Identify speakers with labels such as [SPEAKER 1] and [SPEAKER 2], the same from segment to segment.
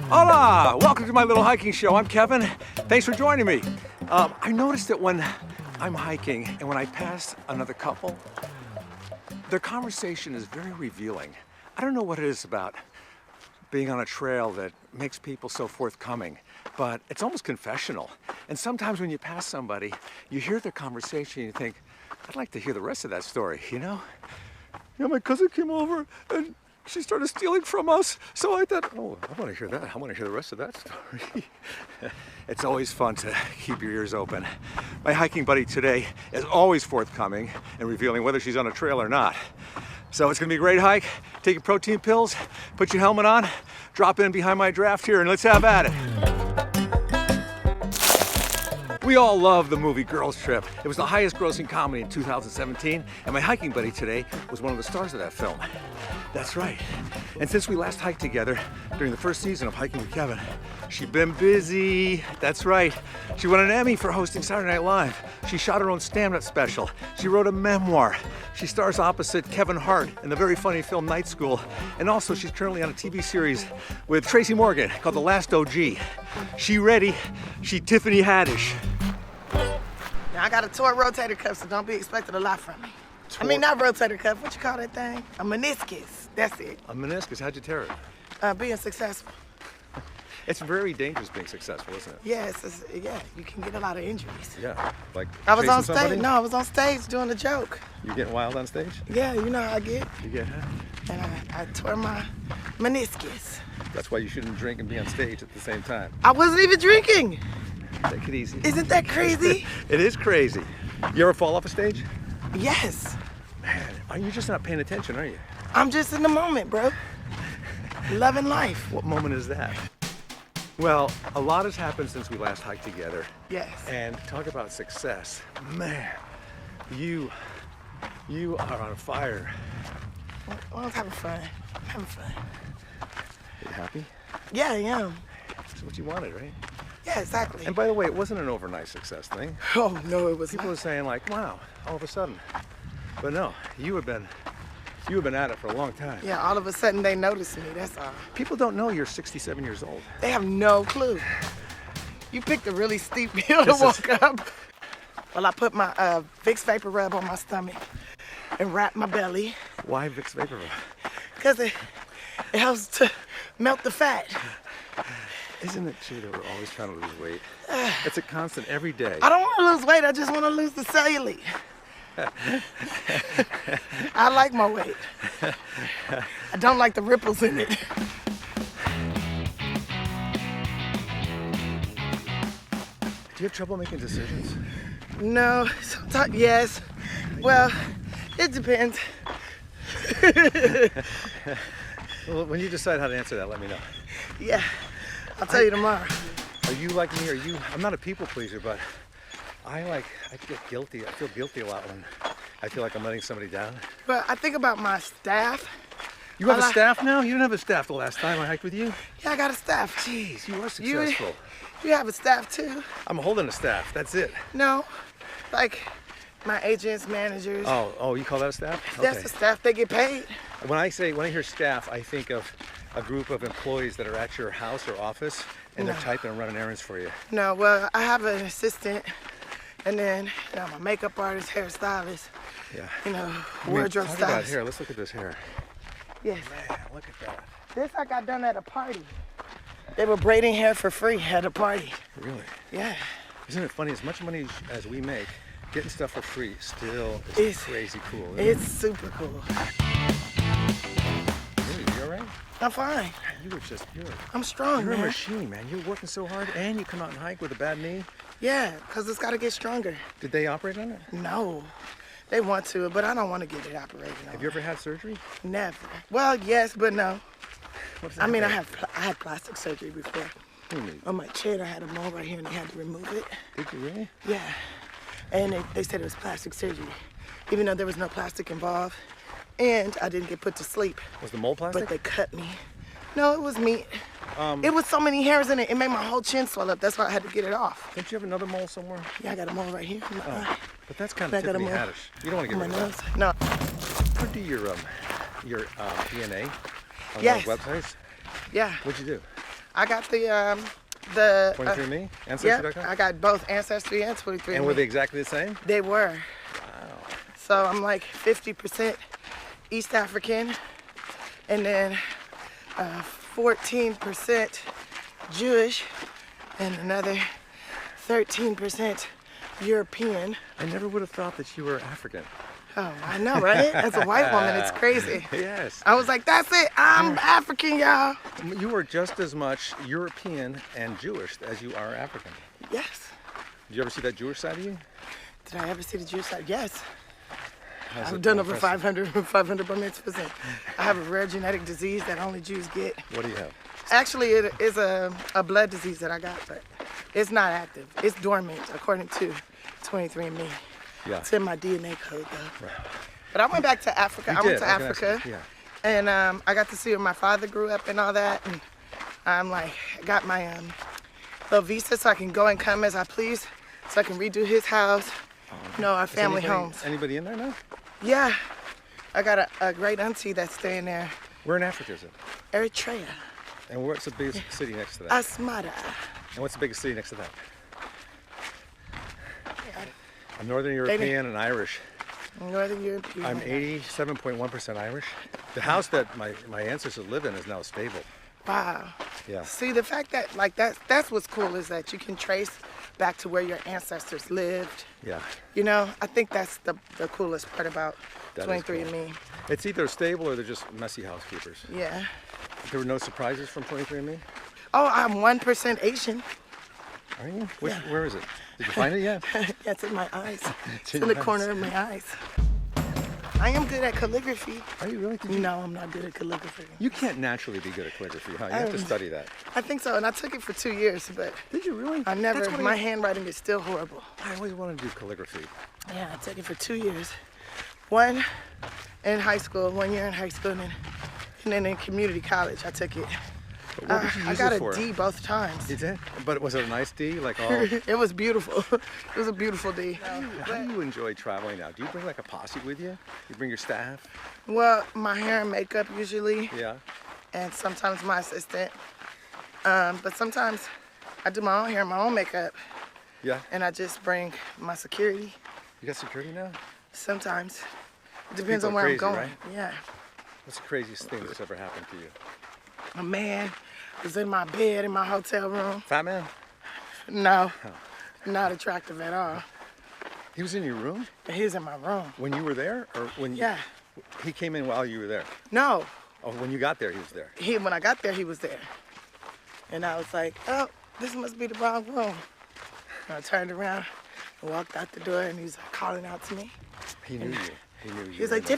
[SPEAKER 1] Hola! Welcome to my little hiking show. I'm Kevin. Thanks for joining me. I noticed that when I'm hiking and when I pass another couple, their conversation is very revealing. I don't know what it is about being on a trail that makes people so forthcoming, but it's almost confessional. And sometimes when you pass somebody, you hear their conversation and you think, I'd like to hear the rest of that story, you know? Yeah, my cousin came over and she started stealing from us. So I thought, oh, I want to hear that. I want to hear the rest of that story. It's always fun to keep your ears open. My hiking buddy today is always forthcoming and revealing whether she's on a trail or not. So it's going to be a great hike. Take your protein pills, put your helmet on, drop in behind my draft here, and let's have at it. We all love the movie Girls Trip. It was the highest grossing comedy in 2017, and my hiking buddy today was one of the stars of that film. That's right. And since we last hiked together during the first season of Hiking with Kevin, she's been busy. That's right. She won an Emmy for hosting Saturday Night Live. She shot her own stand-up special. She wrote a memoir. She stars opposite Kevin Hart in the very funny film Night School. And also she's currently on a TV series with Tracy Morgan called The Last OG. She ready. She Tiffany Haddish.
[SPEAKER 2] Now, I got a torn rotator cuff, so don't be expecting a lot from me. I mean, not rotator cuff, what you call that thing? A meniscus, that's it.
[SPEAKER 1] A meniscus, how'd you tear it?
[SPEAKER 2] Being successful.
[SPEAKER 1] It's very dangerous being successful, isn't it?
[SPEAKER 2] Yeah, yeah, you can get a lot of injuries.
[SPEAKER 1] Yeah, like
[SPEAKER 2] I was on
[SPEAKER 1] somebody?
[SPEAKER 2] stage, no, I was on stage doing a joke.
[SPEAKER 1] You getting wild on stage?
[SPEAKER 2] Yeah, you know how I get.
[SPEAKER 1] You get, huh?
[SPEAKER 2] And I tore my meniscus.
[SPEAKER 1] That's why you shouldn't drink and be on stage at the same time.
[SPEAKER 2] I wasn't even drinking.
[SPEAKER 1] Take it easy.
[SPEAKER 2] Isn't that crazy?
[SPEAKER 1] It is crazy. You ever fall off a stage?
[SPEAKER 2] Yes.
[SPEAKER 1] Man, you're just not paying attention, are you?
[SPEAKER 2] I'm just in the moment, bro. Loving life.
[SPEAKER 1] What moment is that? Well, a lot has happened since we last hiked together.
[SPEAKER 2] Yes.
[SPEAKER 1] And talk about success. Man, you are on fire.
[SPEAKER 2] Well, I was having fun. I'm having fun.
[SPEAKER 1] You happy?
[SPEAKER 2] Yeah, I am.
[SPEAKER 1] That's what you wanted, right?
[SPEAKER 2] Yeah, exactly.
[SPEAKER 1] And by the way, it wasn't an overnight success thing.
[SPEAKER 2] Oh, no, it was
[SPEAKER 1] People
[SPEAKER 2] not.
[SPEAKER 1] were saying like, wow, all of a sudden. But no, you have been at it for a long time.
[SPEAKER 2] Yeah, all of a sudden they noticed me, that's all.
[SPEAKER 1] People don't know you're 67 years old.
[SPEAKER 2] They have no clue. You picked a really steep hill to walk up. Well, I put my Vicks Vapor Rub on my stomach and wrapped my belly.
[SPEAKER 1] Why Vicks Vapor Rub?
[SPEAKER 2] Because it helps to melt the fat.
[SPEAKER 1] Isn't it true that we're always trying to lose weight? It's a constant every day.
[SPEAKER 2] I don't want to lose weight, I just want to lose the cellulite. I like my weight. I don't like the ripples in it.
[SPEAKER 1] Do you have trouble making decisions?
[SPEAKER 2] No, sometimes, yes. Well, it depends.
[SPEAKER 1] Well, when you decide how to answer that, let me know.
[SPEAKER 2] Yeah, I'll tell you tomorrow.
[SPEAKER 1] Are you like me? I'm not a people pleaser, but I get guilty. I feel guilty a lot when I feel like I'm letting somebody down.
[SPEAKER 2] But I think about my staff.
[SPEAKER 1] You have a staff now? You didn't have a staff the last time I hiked with you?
[SPEAKER 2] Yeah, I got a staff.
[SPEAKER 1] Jeez, you are successful.
[SPEAKER 2] You have a staff too?
[SPEAKER 1] I'm holding a staff, that's it.
[SPEAKER 2] No, like my agents, managers.
[SPEAKER 1] Oh, you call that a staff?
[SPEAKER 2] That's the staff, they get paid.
[SPEAKER 1] When I hear staff, I think of a group of employees that are at your house or office and they're typing and running errands for you.
[SPEAKER 2] No, well, I have an assistant and then my makeup artist, hairstylist, wardrobe
[SPEAKER 1] talk
[SPEAKER 2] stylist.
[SPEAKER 1] about hair, let's look at this hair.
[SPEAKER 2] Yes.
[SPEAKER 1] Man, look at that.
[SPEAKER 2] This I got done at a party. They were braiding hair for free at a party.
[SPEAKER 1] Really?
[SPEAKER 2] Yeah.
[SPEAKER 1] Isn't it funny, as much money as we make, getting stuff for free still is crazy cool.
[SPEAKER 2] It's super cool.
[SPEAKER 1] Really, you all right?
[SPEAKER 2] I'm fine. I'm strong,
[SPEAKER 1] You're
[SPEAKER 2] man.
[SPEAKER 1] a machine, man. You're working so hard and you come out and hike with a bad knee.
[SPEAKER 2] Yeah, because it's got to get stronger.
[SPEAKER 1] Did they operate on it?
[SPEAKER 2] No. They want to, but I don't want to get it operated on.
[SPEAKER 1] Have you ever had surgery?
[SPEAKER 2] Never. Well, yes, but no. I mean,
[SPEAKER 1] mean?
[SPEAKER 2] I had plastic surgery before. On my chin, I had a mole right here, and they had to remove it.
[SPEAKER 1] Did you really?
[SPEAKER 2] Yeah. And they said it was plastic surgery, even though there was no plastic involved. And I didn't get put to sleep.
[SPEAKER 1] Was the mole plastic?
[SPEAKER 2] But they cut me. No, it was meat. It was so many hairs in it, it made my whole chin swell up. That's why I had to get it off.
[SPEAKER 1] Don't you have another mole somewhere?
[SPEAKER 2] Yeah, I got a mole right here. In my eye.
[SPEAKER 1] But that's kind of Tiffany Haddish. You don't want to get rid of that.
[SPEAKER 2] No.
[SPEAKER 1] How do your DNA on
[SPEAKER 2] Yes.
[SPEAKER 1] those websites?
[SPEAKER 2] Yeah.
[SPEAKER 1] What'd you do?
[SPEAKER 2] I got the
[SPEAKER 1] 23andMe?
[SPEAKER 2] yeah,
[SPEAKER 1] Ancestry.com?
[SPEAKER 2] I got both Ancestry and 23andMe.
[SPEAKER 1] And were they exactly the same?
[SPEAKER 2] They were.
[SPEAKER 1] Wow.
[SPEAKER 2] So I'm like 50% East African, and then 14% Jewish, and another 13% European.
[SPEAKER 1] I never would have thought that you were African.
[SPEAKER 2] Oh, I know, right? As a white woman, it's crazy.
[SPEAKER 1] Yes.
[SPEAKER 2] I was like, that's it. I'm African, y'all.
[SPEAKER 1] You are just as much European and Jewish as you are African.
[SPEAKER 2] Yes.
[SPEAKER 1] Did you ever see that Jewish side of you?
[SPEAKER 2] Did I ever see the Jewish side? Yes.
[SPEAKER 1] How's
[SPEAKER 2] I've
[SPEAKER 1] it
[SPEAKER 2] done over
[SPEAKER 1] impressive?
[SPEAKER 2] 500 bar mitzvahs. And I have a rare genetic disease that only Jews get.
[SPEAKER 1] What do you have?
[SPEAKER 2] Actually, it is a blood disease that I got, but it's not active. It's dormant, according to 23andMe.
[SPEAKER 1] Yeah.
[SPEAKER 2] It's in my DNA code, though.
[SPEAKER 1] Right.
[SPEAKER 2] But I went back to Africa.
[SPEAKER 1] You
[SPEAKER 2] I went
[SPEAKER 1] did,
[SPEAKER 2] to
[SPEAKER 1] I was gonna
[SPEAKER 2] Africa,
[SPEAKER 1] ask you, yeah.
[SPEAKER 2] and I got to see where my father grew up and all that. And I'm like, got my little visa so I can go and come as I please, so I can redo his house. Our
[SPEAKER 1] Is
[SPEAKER 2] family
[SPEAKER 1] anybody,
[SPEAKER 2] homes.
[SPEAKER 1] Anybody in there now?
[SPEAKER 2] Yeah, I got a great auntie that's staying there.
[SPEAKER 1] Where in Africa is it?
[SPEAKER 2] Eritrea,
[SPEAKER 1] And what's the biggest city next to that?
[SPEAKER 2] Asmara.
[SPEAKER 1] And what's the biggest city next to that? I'm Northern European and Irish.
[SPEAKER 2] Northern European.
[SPEAKER 1] I'm 87.1% Irish. The house that my ancestors live in is now stable.
[SPEAKER 2] Wow.
[SPEAKER 1] Yeah.
[SPEAKER 2] See, the fact that that's what's cool is that you can trace back to where your ancestors lived.
[SPEAKER 1] Yeah.
[SPEAKER 2] I think that's the coolest part about
[SPEAKER 1] That is cool.
[SPEAKER 2] 23andMe.
[SPEAKER 1] It's either stable or they're just messy housekeepers.
[SPEAKER 2] Yeah.
[SPEAKER 1] There were no surprises from 23andMe?
[SPEAKER 2] Oh, I'm 1% Asian.
[SPEAKER 1] Are you?
[SPEAKER 2] Yeah.
[SPEAKER 1] Where is it? Did you find it yet?
[SPEAKER 2] Yeah, it's in my eyes. It's
[SPEAKER 1] in
[SPEAKER 2] in the
[SPEAKER 1] your
[SPEAKER 2] corner
[SPEAKER 1] eyes.
[SPEAKER 2] of my eyes. I am good at calligraphy.
[SPEAKER 1] Are you really?
[SPEAKER 2] No, I'm not good at calligraphy.
[SPEAKER 1] You can't naturally be good at calligraphy, huh? You have to study that.
[SPEAKER 2] I think so, and I took it for 2 years, but
[SPEAKER 1] Did you really?
[SPEAKER 2] I never,
[SPEAKER 1] That's what
[SPEAKER 2] my handwriting is still horrible.
[SPEAKER 1] I always wanted to do calligraphy.
[SPEAKER 2] Yeah, I took it for 2 years. One in high school, 1 year in high school, and then in community college, I took it.
[SPEAKER 1] But what did you use
[SPEAKER 2] I got
[SPEAKER 1] it
[SPEAKER 2] a
[SPEAKER 1] for?
[SPEAKER 2] D both times.
[SPEAKER 1] You did? But was it a nice D? Like all...
[SPEAKER 2] It was beautiful. It was a beautiful D.
[SPEAKER 1] How do you enjoy traveling now? Do you bring like a posse with you? You bring your staff?
[SPEAKER 2] Well, my hair and makeup usually,
[SPEAKER 1] Yeah.
[SPEAKER 2] and sometimes my assistant. But sometimes I do my own hair, my own makeup,
[SPEAKER 1] Yeah.
[SPEAKER 2] and I just bring my security.
[SPEAKER 1] You got security now?
[SPEAKER 2] Sometimes. It depends
[SPEAKER 1] People
[SPEAKER 2] on where
[SPEAKER 1] crazy,
[SPEAKER 2] I'm going.
[SPEAKER 1] right?
[SPEAKER 2] Yeah.
[SPEAKER 1] What's the craziest thing that's ever happened to you?
[SPEAKER 2] A man was in my bed in my hotel room.
[SPEAKER 1] Fat man?
[SPEAKER 2] No, not attractive at all.
[SPEAKER 1] He was in your room
[SPEAKER 2] He was in my room.
[SPEAKER 1] when you were there, or when
[SPEAKER 2] Yeah.
[SPEAKER 1] he came in while you were there?
[SPEAKER 2] No,
[SPEAKER 1] Oh, when you got there, he was there.
[SPEAKER 2] when I got there, he was there. And I was like, oh, this must be the wrong room. And I turned around and walked out the door, and he was like calling out to me.
[SPEAKER 1] He knew you. He knew you.
[SPEAKER 2] He was
[SPEAKER 1] were
[SPEAKER 2] like,
[SPEAKER 1] there.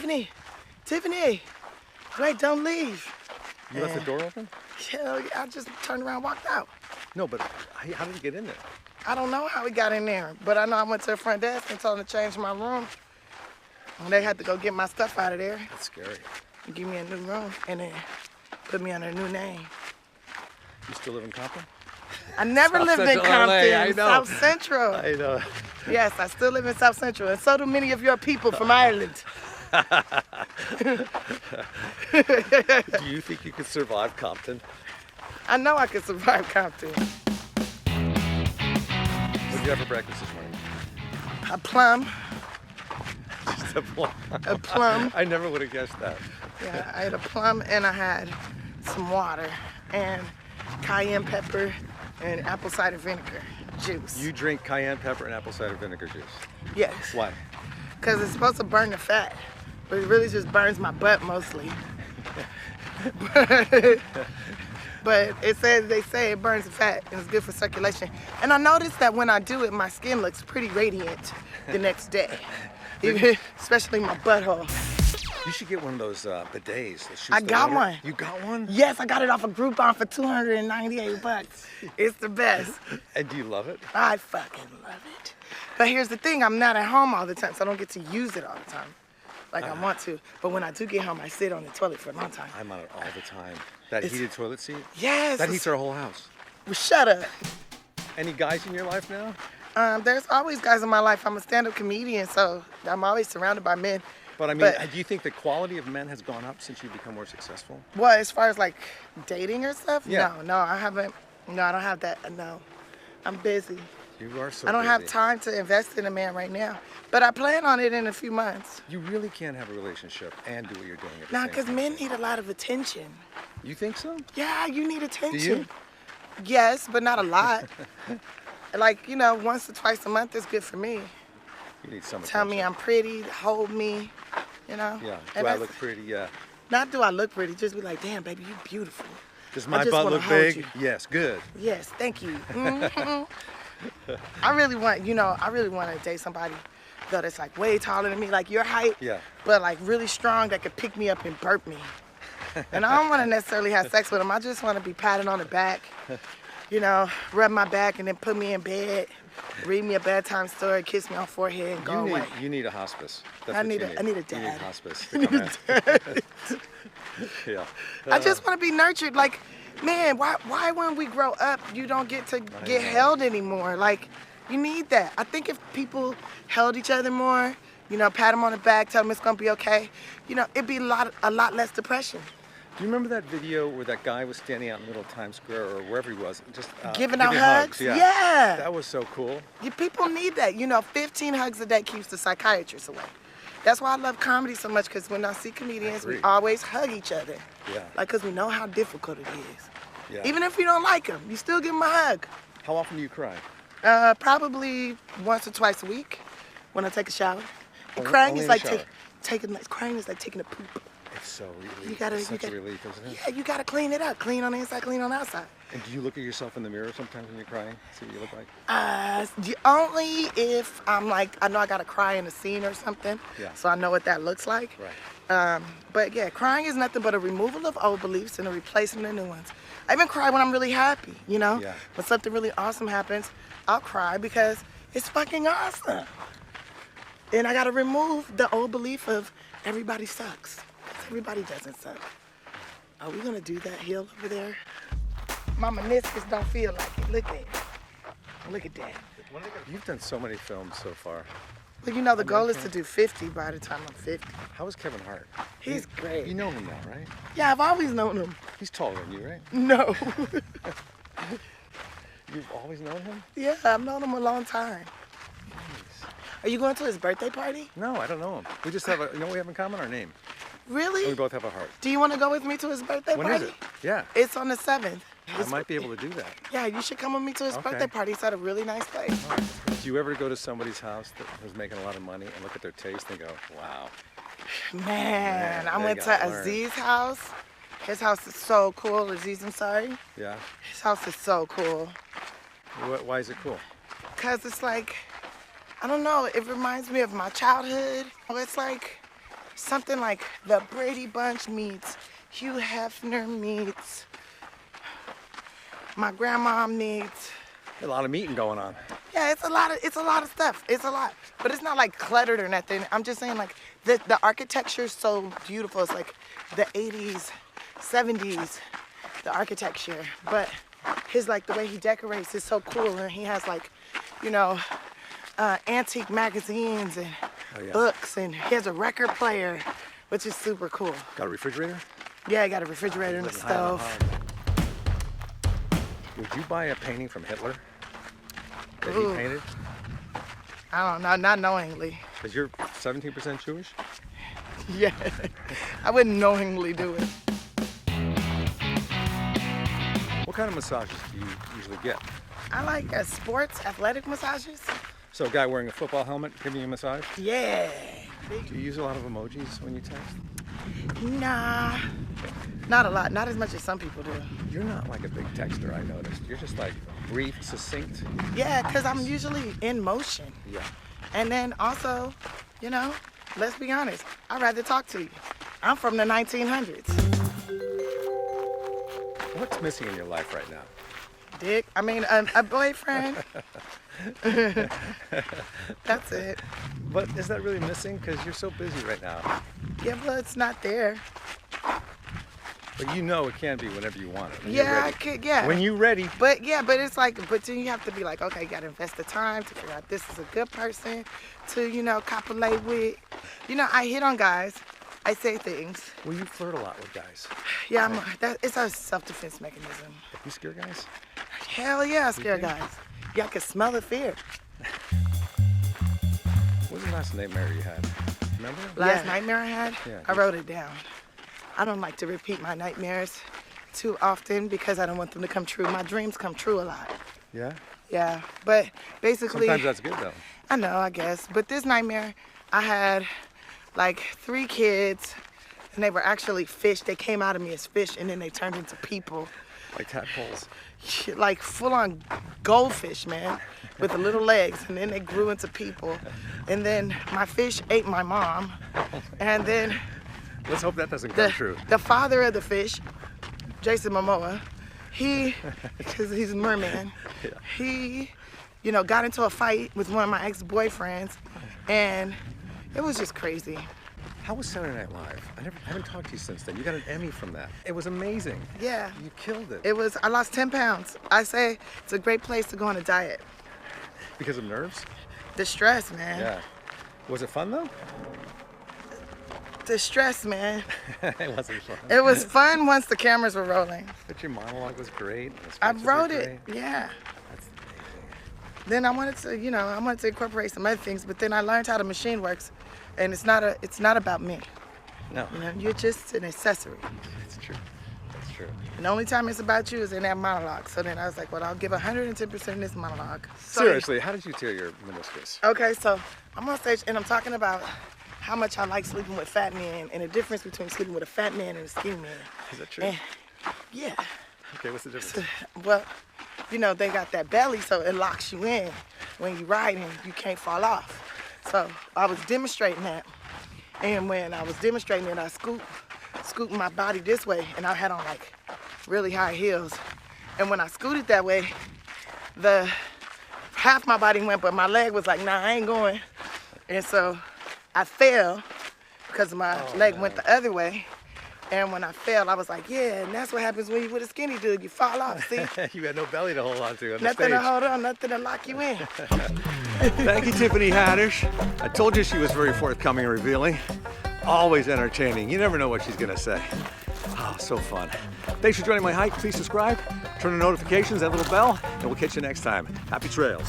[SPEAKER 2] Tiffany, wait, don't leave.
[SPEAKER 1] You left the door open?
[SPEAKER 2] Hell yeah, I just turned around and walked out.
[SPEAKER 1] No, but how did he get in there?
[SPEAKER 2] I don't know how he got in there, but I know I went to the front desk and told them to change my room. And they had to go get my stuff out of there
[SPEAKER 1] That's scary.
[SPEAKER 2] and give me a new room and then put me under a new name.
[SPEAKER 1] You still live in Compton?
[SPEAKER 2] I never
[SPEAKER 1] South
[SPEAKER 2] lived in
[SPEAKER 1] Central LA,
[SPEAKER 2] Compton,
[SPEAKER 1] I know.
[SPEAKER 2] South Central.
[SPEAKER 1] I know.
[SPEAKER 2] Yes, I still live in South Central, and so do many of your people from Ireland.
[SPEAKER 1] Do you think you could survive Compton?
[SPEAKER 2] I know I could survive Compton.
[SPEAKER 1] What did you have for breakfast this morning?
[SPEAKER 2] A plum,
[SPEAKER 1] Just a plum.
[SPEAKER 2] a plum.
[SPEAKER 1] I never would have guessed that.
[SPEAKER 2] Yeah, I had a plum and I had some water and cayenne pepper and apple cider vinegar juice.
[SPEAKER 1] You drink cayenne pepper and apple cider vinegar juice.
[SPEAKER 2] Yes,
[SPEAKER 1] Why?
[SPEAKER 2] because it's supposed to burn the fat, but it really just burns my butt mostly. But they say it burns the fat and it's good for circulation. And I noticed that when I do it, my skin looks pretty radiant the next day, especially my butthole.
[SPEAKER 1] You should get one of those bidets that shoots
[SPEAKER 2] I
[SPEAKER 1] the
[SPEAKER 2] got
[SPEAKER 1] water.
[SPEAKER 2] one.
[SPEAKER 1] You got one?
[SPEAKER 2] Yes, I got it off of Groupon for $298. It's the best.
[SPEAKER 1] And do you love it?
[SPEAKER 2] I fucking love it. But here's the thing, I'm not at home all the time, so I don't get to use it all the time like I want to. But when I do get home, I sit on the toilet for a long time.
[SPEAKER 1] I'm on it all the time. That
[SPEAKER 2] It's-
[SPEAKER 1] heated toilet seat?
[SPEAKER 2] Yes.
[SPEAKER 1] That heats our whole house.
[SPEAKER 2] Well, shut up.
[SPEAKER 1] Any guys in your life now?
[SPEAKER 2] There's always guys in my life. I'm a stand-up comedian, so I'm always surrounded by men.
[SPEAKER 1] But I mean, do you think the quality of men has gone up since you've become more successful?
[SPEAKER 2] Well, as far as like dating or stuff,
[SPEAKER 1] Yeah.
[SPEAKER 2] no, I haven't. No, I don't have that. No, I'm busy.
[SPEAKER 1] You are so
[SPEAKER 2] I don't have
[SPEAKER 1] busy.
[SPEAKER 2] time to invest in a man right now, but I plan on it in a few months.
[SPEAKER 1] You really can't have a relationship and do what you're doing at the
[SPEAKER 2] Nah,
[SPEAKER 1] same
[SPEAKER 2] because
[SPEAKER 1] time.
[SPEAKER 2] men need a lot of attention.
[SPEAKER 1] You think so?
[SPEAKER 2] Yeah, you need attention.
[SPEAKER 1] Do you?
[SPEAKER 2] Yes, but not a lot. Like, you know, once or twice a month is good for me.
[SPEAKER 1] You need some
[SPEAKER 2] Tell me
[SPEAKER 1] attention.
[SPEAKER 2] I'm pretty, hold me, you know?
[SPEAKER 1] Yeah.
[SPEAKER 2] And
[SPEAKER 1] Do I
[SPEAKER 2] that's-
[SPEAKER 1] look pretty? Yeah.
[SPEAKER 2] Not do I look pretty, just be like, damn, baby, you beautiful.
[SPEAKER 1] Does
[SPEAKER 2] I
[SPEAKER 1] my
[SPEAKER 2] just
[SPEAKER 1] butt
[SPEAKER 2] wanna
[SPEAKER 1] look
[SPEAKER 2] hold
[SPEAKER 1] big?
[SPEAKER 2] you.
[SPEAKER 1] Yes. Good.
[SPEAKER 2] Yes, thank you. I really want to date somebody though that's like way taller than me, like your height,
[SPEAKER 1] Yeah.
[SPEAKER 2] but like really strong that could pick me up and burp me. And I don't want to necessarily have sex with them. I just want to be patted on the back, you know, rub my back and then put me in bed, read me a bedtime story, kiss me on forehead and go away.
[SPEAKER 1] You need a hospice. That's
[SPEAKER 2] I
[SPEAKER 1] what
[SPEAKER 2] need
[SPEAKER 1] you
[SPEAKER 2] a-
[SPEAKER 1] need.
[SPEAKER 2] I need a
[SPEAKER 1] You need a
[SPEAKER 2] dad.
[SPEAKER 1] hospice. To come in. Yeah.
[SPEAKER 2] I just want to be nurtured. Like, man, why when we grow up, you don't get to get held anymore? Like, you need that. I think if people held each other more, you know, pat them on the back, tell them it's gonna be okay, you know, it'd be a lot less depression.
[SPEAKER 1] Do you remember that video where that guy was standing out in the middle of Times Square or wherever he was, just
[SPEAKER 2] Giving out hugs? Yeah.
[SPEAKER 1] That was so cool.
[SPEAKER 2] People need that. You know, 15 hugs a day keeps the psychiatrist away. That's why I love comedy so much, because when I see comedians, we
[SPEAKER 1] agree.
[SPEAKER 2] always hug each other.
[SPEAKER 1] Yeah.
[SPEAKER 2] Like, because we know how difficult it is.
[SPEAKER 1] Yeah.
[SPEAKER 2] Even if you don't like them, you still give them a hug.
[SPEAKER 1] How often do you cry?
[SPEAKER 2] Probably once or twice a week when I take a shower. And
[SPEAKER 1] Only-
[SPEAKER 2] crying
[SPEAKER 1] only
[SPEAKER 2] is
[SPEAKER 1] in the
[SPEAKER 2] like
[SPEAKER 1] shower?
[SPEAKER 2] crying is like taking a poop.
[SPEAKER 1] It's so relief.
[SPEAKER 2] You gotta-
[SPEAKER 1] It's such
[SPEAKER 2] you
[SPEAKER 1] a
[SPEAKER 2] gotta-
[SPEAKER 1] relief, isn't it?
[SPEAKER 2] Yeah, you gotta clean it up. Clean on the inside, clean on the outside.
[SPEAKER 1] And do you look at yourself in the mirror sometimes when you're crying? See what you look like?
[SPEAKER 2] Only if I'm like, I know I gotta cry in a scene or something.
[SPEAKER 1] Yeah.
[SPEAKER 2] So I know what that looks like.
[SPEAKER 1] Right.
[SPEAKER 2] But yeah, crying is nothing but a removal of old beliefs and a replacement of new ones. I even cry when I'm really happy, you know?
[SPEAKER 1] Yeah.
[SPEAKER 2] When something really awesome happens, I'll cry because it's fucking awesome. And I gotta remove the old belief of everybody sucks. 'Cause everybody doesn't suck. Are we gonna do that hill over there? My meniscus don't feel like it. Look at it. Look at that.
[SPEAKER 1] You've done so many films so far.
[SPEAKER 2] But you know, the goal is to do 50 by the time I'm 50.
[SPEAKER 1] How is Kevin Hart?
[SPEAKER 2] He's great.
[SPEAKER 1] You know him now, right?
[SPEAKER 2] Yeah, I've always known him.
[SPEAKER 1] He's taller than you, right?
[SPEAKER 2] No.
[SPEAKER 1] You've always known him?
[SPEAKER 2] Yeah, I've known him a long time. Are you going to his birthday party?
[SPEAKER 1] No, I don't know him. We just have you know what we have in common? Our name.
[SPEAKER 2] Really?
[SPEAKER 1] And we both have a heart.
[SPEAKER 2] Do you want to go with me to his birthday
[SPEAKER 1] When
[SPEAKER 2] party?
[SPEAKER 1] is it? Yeah.
[SPEAKER 2] It's on the 7th.
[SPEAKER 1] I might be able to do that.
[SPEAKER 2] Yeah, you should come with me to his
[SPEAKER 1] Okay.
[SPEAKER 2] birthday party. It's at a really nice place.
[SPEAKER 1] Do you ever go to somebody's house that was making a lot of money and look at their taste and go, wow.
[SPEAKER 2] Man, I
[SPEAKER 1] they
[SPEAKER 2] went to
[SPEAKER 1] gotta learn.
[SPEAKER 2] Aziz's house. His house is so cool. Aziz Ansari.
[SPEAKER 1] Yeah?
[SPEAKER 2] His house is so cool.
[SPEAKER 1] Why is it cool?
[SPEAKER 2] Cause it's like, I don't know, it reminds me of my childhood. It's like something like the Brady Bunch meets Hugh Hefner meets my grandma meets.
[SPEAKER 1] A lot of meeting going on.
[SPEAKER 2] Yeah, it's a lot of stuff. It's a lot. But it's not like cluttered or nothing. I'm just saying like the architecture is so beautiful. It's like the 80s, 70s, the architecture. But his like the way he decorates is so cool, and he has like, you know, antique magazines and books, and he has a record player, which is super cool.
[SPEAKER 1] Got a refrigerator?
[SPEAKER 2] Yeah, I got a refrigerator and a stove.
[SPEAKER 1] Would you buy a painting from Hitler that
[SPEAKER 2] Ooh.
[SPEAKER 1] he painted?
[SPEAKER 2] I don't know, not knowingly.
[SPEAKER 1] Because you're 17% Jewish?
[SPEAKER 2] Yeah, I wouldn't knowingly do it.
[SPEAKER 1] What kind of massages do you usually get?
[SPEAKER 2] I like sports, athletic massages.
[SPEAKER 1] So a guy wearing a football helmet giving you a massage?
[SPEAKER 2] Yeah.
[SPEAKER 1] Do you use a lot of emojis when you text?
[SPEAKER 2] Nah, not a lot. Not as much as some people do.
[SPEAKER 1] You're not like a big texter, I noticed. You're just like brief, succinct.
[SPEAKER 2] Yeah, because I'm usually in motion.
[SPEAKER 1] Yeah.
[SPEAKER 2] And then also, you know, let's be honest, I'd rather talk to you. I'm from the 1900s.
[SPEAKER 1] What's missing in your life right now?
[SPEAKER 2] Dick, I mean, a boyfriend. That's it.
[SPEAKER 1] But is that really missing? Because you're so busy right now.
[SPEAKER 2] Yeah, well, it's not there.
[SPEAKER 1] But you know it can be whenever you want it. When you're
[SPEAKER 2] Yeah, I
[SPEAKER 1] ready.
[SPEAKER 2] could, yeah.
[SPEAKER 1] When you ready.
[SPEAKER 2] But yeah, but it's like, but then you have to be like, okay, you gotta invest the time to figure out this is a good person to, you know, copulate with. You know, I hit on guys. I say things.
[SPEAKER 1] Well, you flirt a lot with guys.
[SPEAKER 2] Yeah, it's a self-defense mechanism.
[SPEAKER 1] You scare guys?
[SPEAKER 2] Hell yeah, I scare guys. Yeah, I can smell the fear.
[SPEAKER 1] What was the last nightmare you had? Remember?
[SPEAKER 2] Last nightmare I had,
[SPEAKER 1] Yeah.
[SPEAKER 2] I wrote it down. I don't like to repeat my nightmares too often because I don't want them to come true. My dreams come true a lot.
[SPEAKER 1] Yeah?
[SPEAKER 2] Yeah, but basically.
[SPEAKER 1] Sometimes that's good though.
[SPEAKER 2] I know, I guess. But this nightmare, I had like 3 kids, and they were actually fish. They came out of me as fish, and then they turned into people.
[SPEAKER 1] Like tadpoles.
[SPEAKER 2] Like full-on goldfish, man, with the little legs, and then they grew into people. And then my fish ate my mom, and then
[SPEAKER 1] Let's hope that doesn't come true.
[SPEAKER 2] the father of the fish, Jason Momoa, because he's a merman,
[SPEAKER 1] Yeah.
[SPEAKER 2] he, you know, got into a fight with one of my ex-boyfriends, and it was just crazy.
[SPEAKER 1] How was Saturday Night Live? I haven't talked to you since then. You got an Emmy from that. It was amazing.
[SPEAKER 2] Yeah.
[SPEAKER 1] You killed it.
[SPEAKER 2] I lost 10 pounds. I say it's a great place to go on a diet.
[SPEAKER 1] Because of nerves?
[SPEAKER 2] The stress, man.
[SPEAKER 1] Yeah. Was it fun though?
[SPEAKER 2] The stress, man.
[SPEAKER 1] It wasn't fun.
[SPEAKER 2] It was fun once the cameras were rolling.
[SPEAKER 1] But your monologue was great. The
[SPEAKER 2] I
[SPEAKER 1] speeches were
[SPEAKER 2] wrote it,
[SPEAKER 1] great.
[SPEAKER 2] yeah.
[SPEAKER 1] That's amazing.
[SPEAKER 2] Then I wanted to, you know, incorporate some other things, but then I learned how the machine works, and it's not about me.
[SPEAKER 1] No.
[SPEAKER 2] You know, you're just an accessory.
[SPEAKER 1] It's true. That's true.
[SPEAKER 2] And the only time it's about you is in that monologue. So then I was like, well, I'll give 110% in this monologue. So,
[SPEAKER 1] Seriously, how did you tear your meniscus?
[SPEAKER 2] Okay, so I'm on stage and I'm talking about how much I like sleeping with fat men and the difference between sleeping with a fat man and a skinny man.
[SPEAKER 1] Is that true?
[SPEAKER 2] And, yeah.
[SPEAKER 1] Okay, what's the difference?
[SPEAKER 2] Well, you know, they got that belly, so it locks you in when you ride and you can't fall off. So I was demonstrating that. And when I was demonstrating it, I scooped my body this way, and I had on like really high heels. And when I scooted that way, half my body went, but my leg was like, nah, I ain't going. And so I fell because my leg went the other way. And when I fell, I was like, yeah, and that's what happens when you with a skinny dude. You fall off, see?
[SPEAKER 1] You had no belly to hold on to on the
[SPEAKER 2] Nothing
[SPEAKER 1] stage.
[SPEAKER 2] to hold on, nothing to lock you in.
[SPEAKER 1] Thank you, Tiffany Haddish. I told you she was very forthcoming and revealing. Always entertaining. You never know what she's gonna say. Oh, so fun. Thanks for joining my hike. Please subscribe, turn on notifications, that little bell, and we'll catch you next time. Happy trails.